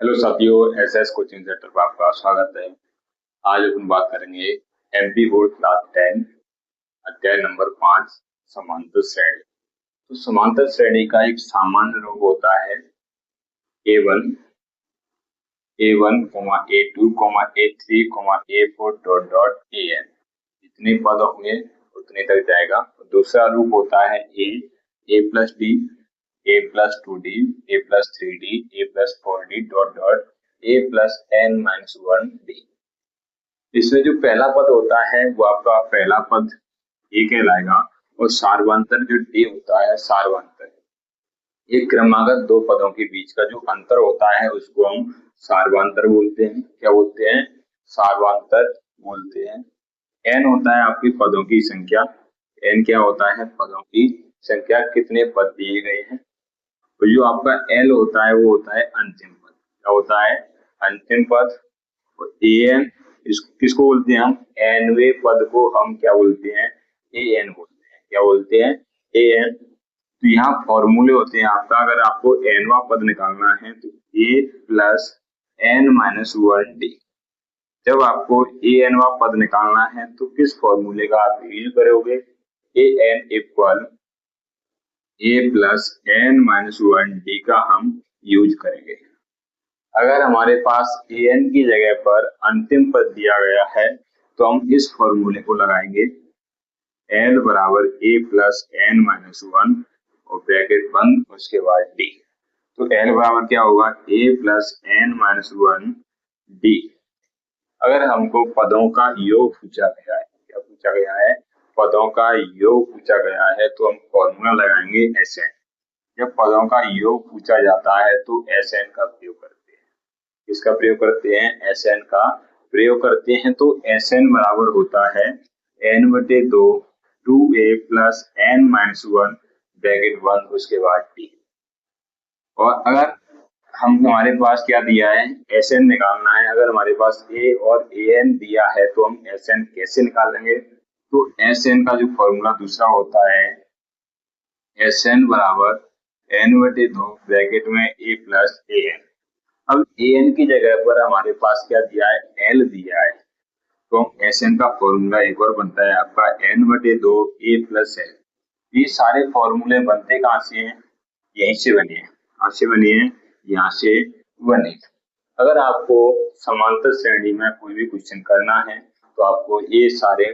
Hello साथियों, SS coaching centre पर आपका स्वागत है। आज अपन बात करेंगे एमपी बोर्ड क्लास 10 अध्याय नंबर 5 समांतर श्रेणी। तो समांतर श्रेणी का एक सामान्य रूप होता है A1, A1, A2, A3, A4 dot dot AN। जितने पद होंगे उतने तक जाएगा। दूसरा रूप होता है A plus D, A+2D, A+3D, A+4D dot dot A+N-1D। इसमें जो पहला पद होता है वो आपका पहला पद A कहलाएगा और सार्वंतर जो D होता है सार्वंतर। एक क्रमागत दो पदों के बीच का जो अंतर होता है उसको हम सार्वंतर बोलते हैं। क्या बोलते हैं? सार्वंतर बोलते हैं। N होता है आपकी पदों की संख्या। N क्या होता है? पदों की संख्या, कितने पद दिए गए हैं। तो जो आपका L होता है वो होता है अंतिम पद। क्या होता है? अंतिम पद। और AN किसको बोलते हैं हम? nवे पद को हम क्या बोलते हैं? AN बोलते हैं। क्या बोलते हैं? AN। तो यहाँ फॉर्मूले होते हैं आपका, अगर आपको nवा पद निकालना है तो A+N-1D। जब आपको ANवा पद निकालना है तो किस फॉर्मूले का आप यूज करोगे? AN इक्वल A+N-1D का हम यूज करेंगे। अगर हमारे पास AN की जगह पर अंतिम पद दिया गया है तो हम इस फॉर्मूले को लगाएंगे, L बराबर A+N-1 और ब्रैकेट बंद, उसके बाद D। तो L बराबर क्या होगा? A+N-1D। अगर हमको पदों का योग पूछा गया है, क्या पूछा गया है? पदों का योग पूछा गया है तो हम फॉर्मूला लगाएंगे SN। जब पदों का योग पूछा जाता है तो SN का प्रयोग करते हैं। किसका प्रयोग करते हैं? SN का प्रयोग करते हैं। तो SN बराबर होता है N/2 2A+N-1 ब्रैकेट बंद, उसके बाद D। और अगर हमारे पास क्या दिया है? SN निकालना है। अगर हमारे पास A और AN दिया है तो हम SN कैसे निकालेंगे? तो SN का जो फॉर्मूला दूसरा होता है SN बराबर N/2 ब्रैकेट में A+AN। अब AN की जगह पर हमारे पास क्या दिया है? L दिया है। तो SN का फॉर्मूला एक और बनता है आपका N/2 A+L। ये सारे फॉर्मूले बनते कहाँ से हैं? यहीं से बने हैं। कहाँ से बने हैं? यहाँ से बने। अगर आपको समांतर श्रेणी में कोई भी क्वेश्चन करना है तो आपको ये सारे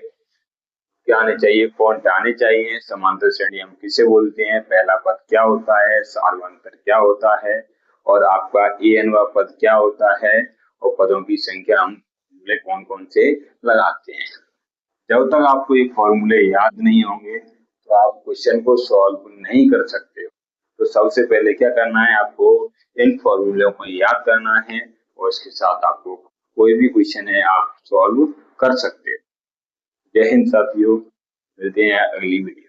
क्या आने चाहिए? पॉइंट आने चाहिए। समांतर श्रेणी हम किसे बोलते हैं? पहला पद क्या होता है? सार्वंतर क्या होता है? और आपका ANवा पद क्या होता है? और पदों की संख्या हम कौन कौन से लगाते हैं। जब तक आपको ये फॉर्मूले याद नहीं होंगे तो आप क्वेश्चन को सॉल्व नहीं कर सकते हो। तो सबसे पहले क्या करना है? आपको इन फॉर्मूलों को याद करना है और इसके साथ आपको कोई भी क्वेश्चन है आप सॉल्व कर सकते हो। जय हिंद साथियों, मिलते हैं अगली वीडियो।